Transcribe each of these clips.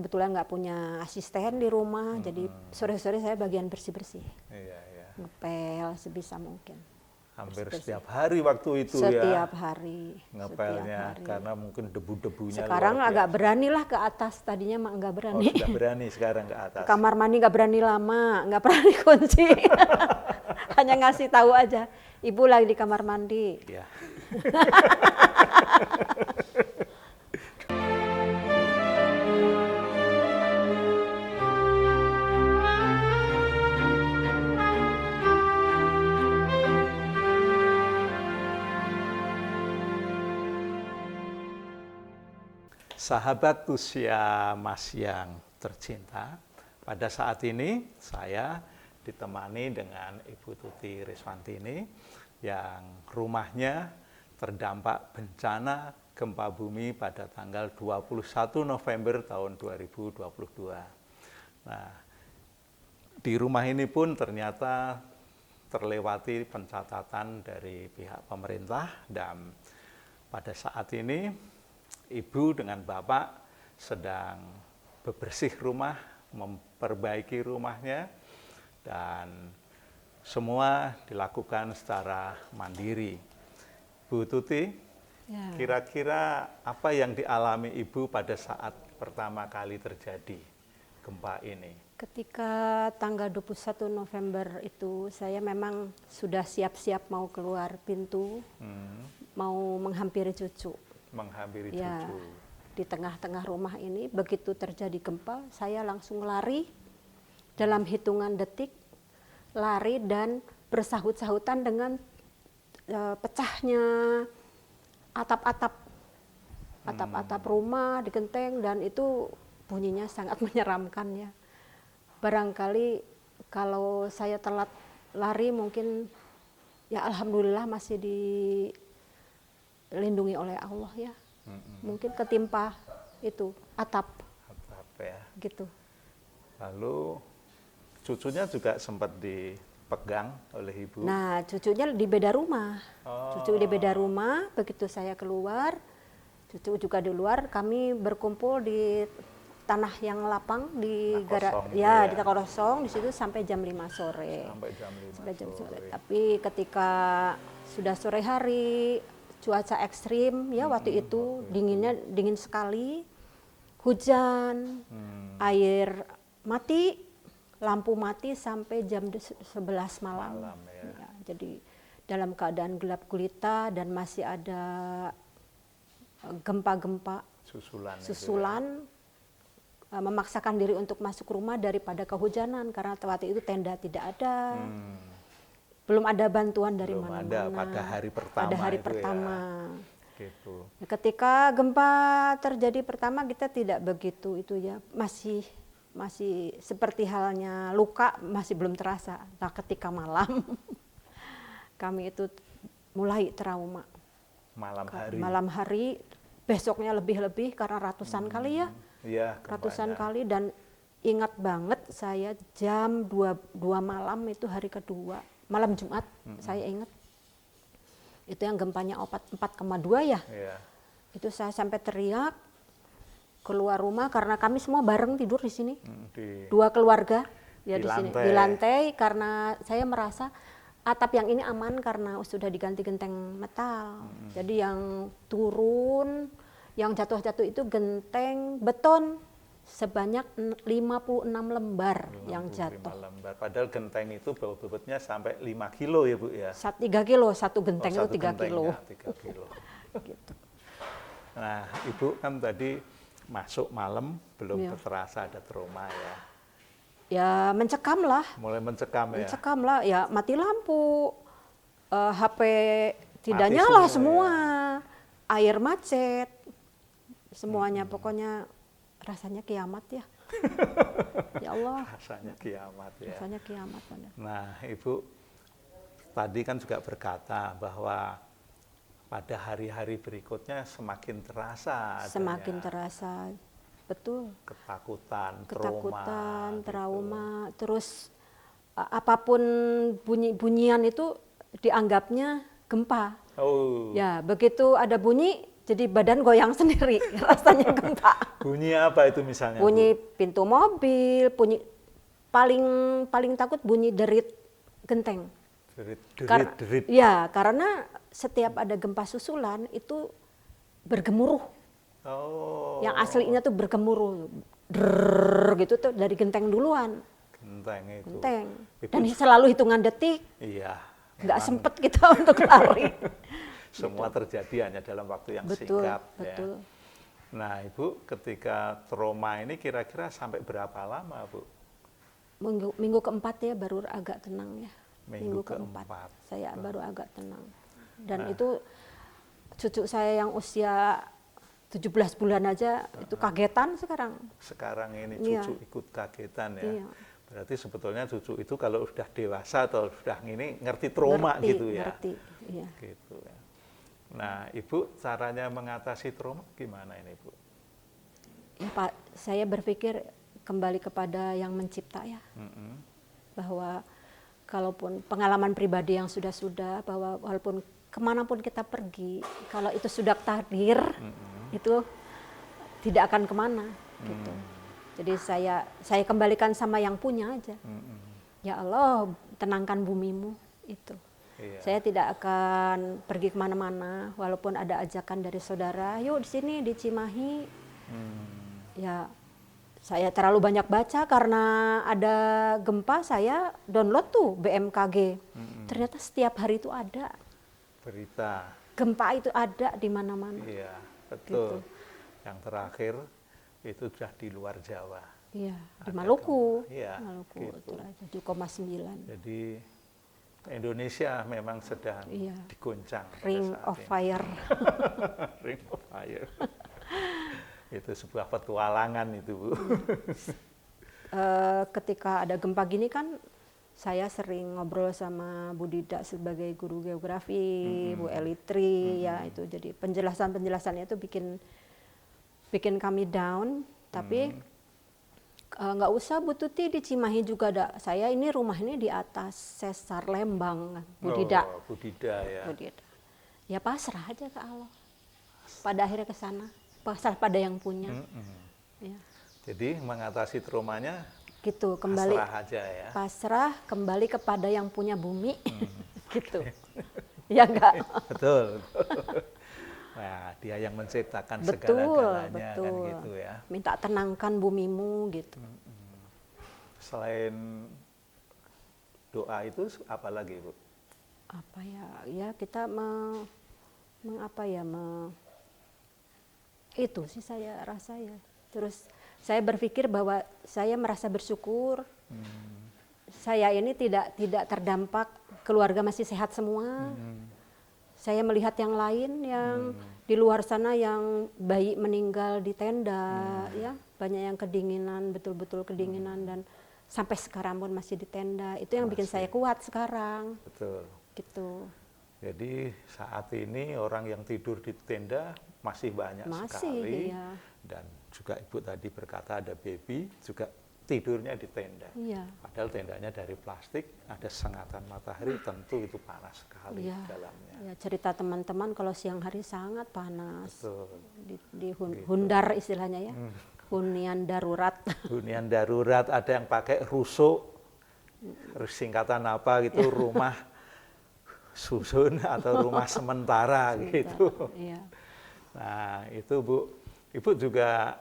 kebetulan nggak punya asisten di rumah, jadi sore-sore saya bagian bersih-bersih, ngepel sebisa mungkin. Hampir bersih-bersih. setiap hari waktu itu Setiap ya. hari. Ngepelnya karena mungkin debu-debunya Sekarang luar agak biasa. beranilah ke atas, tadinya mah nggak Oh, berani. sudah berani sekarang ke atas. Kamar mandi nggak berani lama, nggak pernah dikunci. Hanya ngasih tahu aja, ibu lagi di kamar mandi. Ya. Sahabat usia Mas yang tercinta, pada saat ini saya ditemani dengan Ibu Tuti Riswantini yang rumahnya terdampak bencana gempa bumi pada tanggal 21 November tahun 2022. Nah, di rumah ini pun ternyata terlewati pencatatan dari pihak pemerintah dan pada saat ini Ibu dengan Bapak sedang bebersih rumah, memperbaiki rumahnya, dan semua dilakukan secara mandiri. Bu Tuti, kira-kira apa yang dialami Ibu pada saat pertama kali terjadi gempa ini? Ketika tanggal 21 November itu, saya memang sudah siap-siap mau keluar pintu, mau menghampiri cucu. Menghampiri ya, cucu. Di tengah-tengah rumah ini, begitu terjadi gempa, saya langsung lari dalam hitungan detik, lari dan bersahut-sahutan dengan pecahnya atap-atap rumah di genteng, dan itu bunyinya sangat menyeramkan ya. Barangkali kalau saya telat lari mungkin ya alhamdulillah masih dilindungi oleh Allah ya. Mungkin ketimpa itu atap ya. Gitu. Lalu cucunya juga sempat dipegang oleh Ibu. Nah, cucunya di beda rumah. Cucu di beda rumah, begitu saya keluar, cucu juga di luar, kami berkumpul di tanah yang lapang di di tanah kosong di situ sampai jam 5 sore. Sampai jam 5 sore. Tapi ketika sudah sore hari, cuaca ekstrim ya waktu itu, dingin sekali, hujan, air mati, lampu mati sampai jam 11 malam. Ya, jadi dalam keadaan gelap gulita dan masih ada gempa-gempa susulan memaksakan diri untuk masuk rumah daripada kehujanan karena waktu itu tenda tidak ada. Belum ada bantuan dari mana-mana. Pada hari pertama. Pada hari pertama. Ya. Gitu. Ketika gempa terjadi pertama kita tidak begitu itu ya, masih seperti halnya luka masih belum terasa. Nah, ketika malam kami itu mulai trauma. Malam hari, besoknya lebih-lebih karena ratusan kali ya. Iya, ratusan kali, dan ingat banget saya jam 2 malam itu hari kedua, malam Jumat, saya ingat. Itu yang gempanya 4,2 ya. Itu saya sampai teriak keluar rumah karena kami semua bareng tidur di sini. Dua keluarga ya di sini di lantai karena saya merasa atap yang ini aman karena sudah diganti genteng metal. Jadi yang turun, yang jatuh-jatuh itu genteng beton sebanyak 56 lembar yang jatuh. Padahal genteng itu bobotnya sampai 5 kilo ya Bu ya? 3 kilo, satu genteng itu 3 kilo. 3 kilo. Gitu. Nah, Ibu kan tadi masuk malam belum terasa ada trauma ya? Ya mencekam lah. Mulai mencekam ya? Mencekam lah, ya mati lampu, HP tidak nyala semua, air macet, semuanya pokoknya rasanya kiamat ya. Ya Allah. Rasanya kiamat ya. Rasanya kiamat benar. Nah, Ibu tadi kan juga berkata bahwa pada hari-hari berikutnya semakin terasa adanya. Semakin terasa, betul. Ketakutan, trauma. Terus apapun bunyian itu dianggapnya gempa. Ya, begitu ada bunyi jadi badan goyang sendiri, rasanya gempa. Bunyi apa itu misalnya, Bunyi Bu? pintu mobil, bunyi paling paling takut bunyi derit genteng. Derit, derit, derit. Ya, karena setiap ada gempa susulan itu bergemuruh. Oh. Yang aslinya tuh bergemuruh, drrrr gitu tuh dari genteng duluan. Genteng itu. Genteng. Itu Dan selalu hitungan detik. iya. Nggak memang sempet kita untuk lari. semua terjadi hanya dalam waktu yang Betul, singkat. betul. Ya. Nah, Ibu, ketika trauma ini kira-kira sampai berapa lama, Bu? Minggu keempat ya baru agak tenang ya. Minggu keempat keempat. saya baru agak tenang. Dan Nah. itu cucu saya yang usia 17 bulan aja itu kagetan sekarang. Sekarang ini Iya. cucu ikut kagetan ya. Iya. Berarti sebetulnya cucu itu kalau sudah dewasa atau sudah ini ngerti trauma gitu ya. Ngerti, iya. Gitu ya. Nah, Ibu caranya mengatasi trauma gimana ini, Bu? Ya Pak, saya berpikir kembali kepada yang mencipta ya. Mm-mm. Bahwa kalaupun pengalaman pribadi yang sudah-sudah, bahwa walaupun kemanapun kita pergi, kalau itu sudah takdir, itu tidak akan kemana gitu. Jadi saya kembalikan sama yang punya aja. Ya Allah, tenangkan bumimu itu. Iya. Saya tidak akan pergi kemana-mana, walaupun ada ajakan dari saudara, yuk di sini di Cimahi. Ya, saya terlalu banyak baca karena ada gempa, saya download tuh BMKG. Ternyata setiap hari itu ada Berita. gempa, itu ada di mana-mana. Iya, betul. Gitu. Yang terakhir itu sudah di luar Jawa. Iya, di Ada Maluku. gempa. Iya, Maluku gitu. itulah 7,9. Jadi Indonesia memang sedang Iya. diguncang pada Ring saat of ini. Fire. Ring of Fire. Itu sebuah petualangan itu, Bu. Ketika ada gempa gini kan saya sering ngobrol sama Bu Dida sebagai guru geografi, Bu Elitri, ya itu jadi penjelasannya itu bikin kami down, tapi nggak usah Bu Tuti, di Cimahi juga ada. Saya ini rumah ini di atas Sesar Lembang, Bu Dida. Oh, Bu Dida ya. Bu Dida. Ya pasrah aja ke Allah. Pada akhirnya ke sana, pasrah pada yang punya. Ya. Jadi mengatasi traumanya Gitu, kembali pasrah aja ya. pasrah, kembali kepada yang punya bumi. Gitu. Ya enggak? Betul. Nah, dia yang menciptakan Betul, segala-galanya kan betul. gitu ya. Minta tenangkan bumimu gitu. Selain doa itu apa lagi, Bu? Apa ya? Ya kita itu sih saya rasa ya. Terus saya berpikir bahwa saya merasa bersyukur. Saya ini tidak terdampak, keluarga masih sehat semua. Saya melihat yang lain yang di luar sana yang bayi meninggal di tenda, ya banyak yang kedinginan, betul-betul kedinginan, dan sampai sekarang pun masih di tenda. Itu yang bikin saya kuat sekarang. Betul. Gitu. Jadi saat ini orang yang tidur di tenda masih banyak sekali. Iya. Dan juga Ibu tadi berkata ada baby juga tidurnya di tenda. Iya. Padahal tendanya dari plastik, ada sengatan matahari, tentu itu panas sekali Iya. dalamnya. Ya, cerita teman-teman kalau siang hari sangat panas. Betul. Hundar istilahnya ya. Hunian darurat. Hunian darurat, ada yang pakai rusuk, singkatan apa gitu, rumah susun atau rumah sementara gitu. Iya. Nah itu Bu, Ibu juga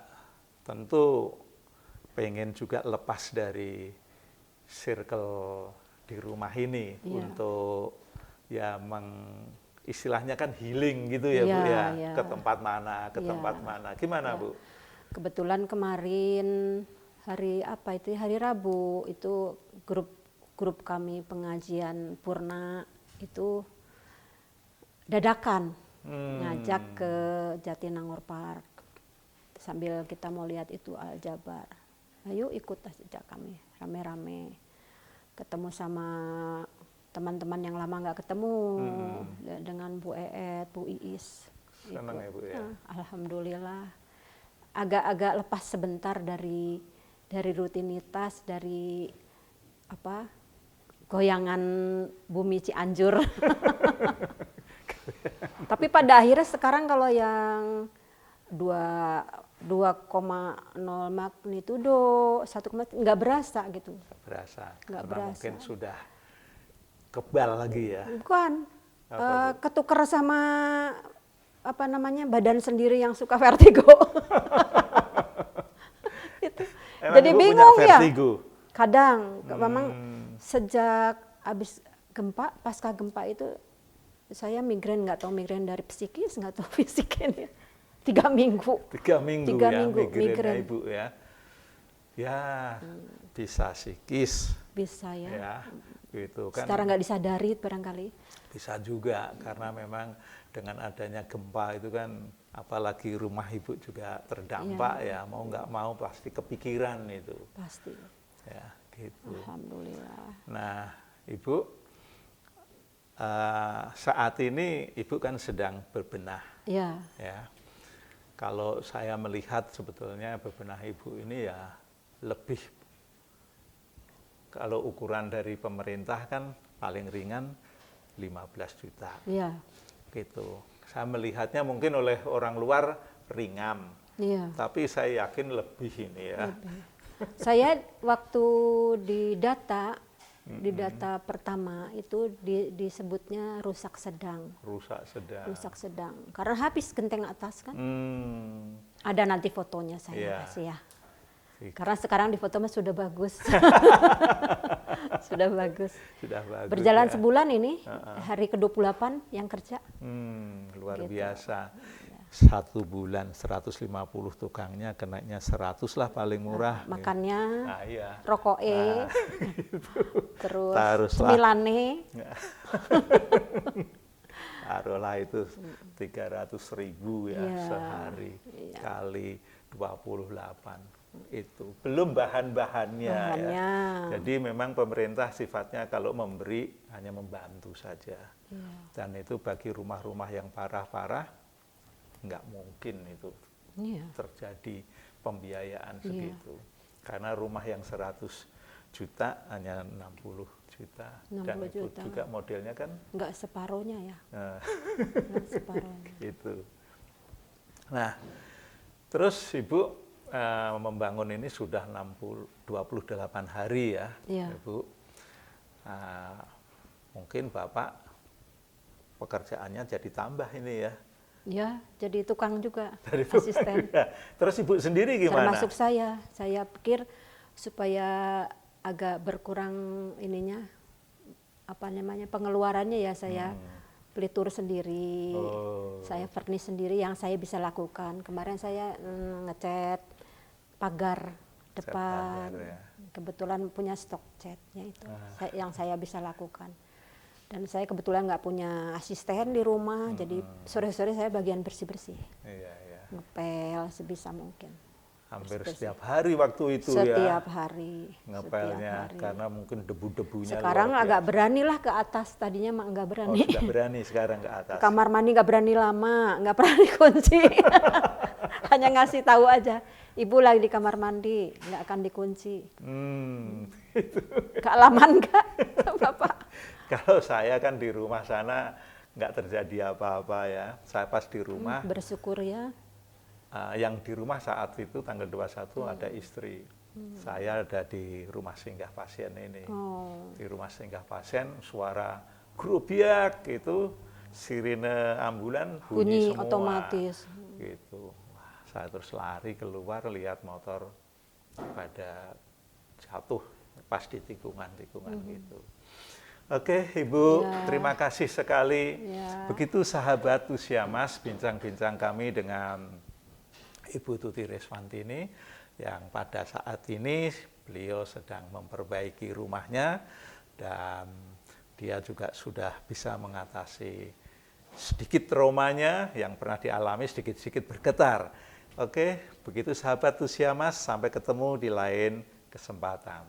tentu pengen juga lepas dari circle di rumah ini untuk ya istilahnya kan healing gitu ya, Bu ya, ke tempat mana, tempat mana. Gimana Bu? Kebetulan kemarin hari Rabu itu grup kami pengajian Purna itu dadakan ngajak ke Jatinangor Park sambil kita mau lihat itu Al-Jabar. Ayo ikut ajak kami rame-rame, ketemu sama teman-teman yang lama nggak ketemu, dengan Bu Eet, Bu Iis. Senang ya Bu ya. Alhamdulillah. Agak lepas sebentar dari rutinitas, dari goyangan bumi Cianjur. Tapi pada akhirnya sekarang kalau yang 2,0 magnitudo, 1, nggak berasa gitu. Nggak berasa. Nggak Karena berasa. mungkin sudah kebal lagi ya. Bukan, ketuker sama apa namanya badan sendiri yang suka vertigo. Itu. Emang Jadi Ibu punya bingung ya. vertigo? Kadang, memang sejak habis gempa, pasca gempa itu saya migrain, nggak tahu migrain dari psikis, nggak tahu fisik ini. 3 minggu. 3 minggu 3 ya minggu migrainnya Ibu ya. Ya, bisa psikis Bisa ya. ya. Gitu kan. Secara nggak disadari barangkali. Bisa juga karena memang dengan adanya gempa itu kan apalagi rumah Ibu juga terdampak ya, mau nggak mau pasti kepikiran itu. Pasti. Ya, gitu. Alhamdulillah. Nah, Ibu saat ini Ibu kan sedang berbenah Ya, ya. Kalau saya melihat sebetulnya bebenah Ibu ini ya lebih, kalau ukuran dari pemerintah kan paling ringan 15 juta. ya, Gitu. Saya melihatnya mungkin oleh orang luar ringan, iya. tapi saya yakin lebih ini ya. Saya waktu di data pertama itu disebutnya rusak sedang. Rusak sedang. Rusak sedang. Karena habis genteng atas kan. Hmm, Ada nanti fotonya saya Iya. kasih ya. Gitu. Karena sekarang di foto mah sudah bagus. Sudah bagus. Sudah bagus. Berjalan ya. sebulan ini, hari ke-28 yang kerja. Luar Gitu. biasa. 1 bulan 150 tukangnya kenainya 100 lah paling murah. Makannya, Nah, iya. rokoke, terus Haruslah. cemilane. Taruhlah itu 300.000 ya Iya, sehari iya. kali 28 itu belum bahan-bahannya ya. Bahannya. Jadi memang pemerintah sifatnya kalau memberi hanya membantu saja. Iya. Dan itu bagi rumah-rumah yang parah-parah nggak mungkin itu Iya. terjadi pembiayaan Iya. segitu. Karena rumah yang 100 juta hanya 60 juta. 60 Dan itu juta. juga modelnya kan Nggak separohnya ya. Nggak separohnya. gitu. Nah, terus Ibu membangun ini sudah 28 hari ya, Iya. Ibu. Mungkin Bapak pekerjaannya jadi tambah ini ya. Ya, jadi tukang juga, Dari asisten. Ya. Terus Ibu sendiri gimana? Termasuk saya pikir supaya agak berkurang ininya, apa namanya, pengeluarannya ya saya pelitur sendiri, saya furnish sendiri yang saya bisa lakukan. Kemarin saya ngecat pagar depan, pagar, ya. kebetulan punya stok catnya itu, yang saya bisa lakukan. Dan saya kebetulan nggak punya asisten di rumah, jadi sore-sore saya bagian bersih-bersih, Iya, iya. ngepel sebisa mungkin. Hampir Bersih-bersih. setiap hari waktu itu Setiap ya. hari. Ngepelnya setiap hari. karena mungkin debu-debunya Sekarang luar agak biasa. beranilah ke atas, tadinya mah nggak Oh, berani. sudah berani sekarang ke atas. Kamar mandi nggak berani lama, nggak pernah dikunci. Hanya ngasih tahu aja, ibu lagi di kamar mandi, nggak akan dikunci. Kealaman nggak, Bapak? Kalau saya kan di rumah sana nggak terjadi apa-apa ya. Saya pas di rumah, Bersyukur ya. yang di rumah saat itu tanggal 21 ada istri. Saya ada di rumah singgah pasien ini. Oh, Di rumah singgah pasien suara gerobiak itu sirine ambulan bunyi bunyi semua. otomatis. Gitu. Wah, saya terus lari keluar lihat motor pada jatuh pas di tikungan-tikungan gitu. Oke, Ibu, Ya. terima kasih sekali. Ya. Begitu sahabat Usia Mas, bincang-bincang kami dengan Ibu Tuti Reswantini yang pada saat ini beliau sedang memperbaiki rumahnya dan dia juga sudah bisa mengatasi sedikit traumanya yang pernah dialami, sedikit-sedikit bergetar. Oke, begitu sahabat Usia Mas, sampai ketemu di lain kesempatan.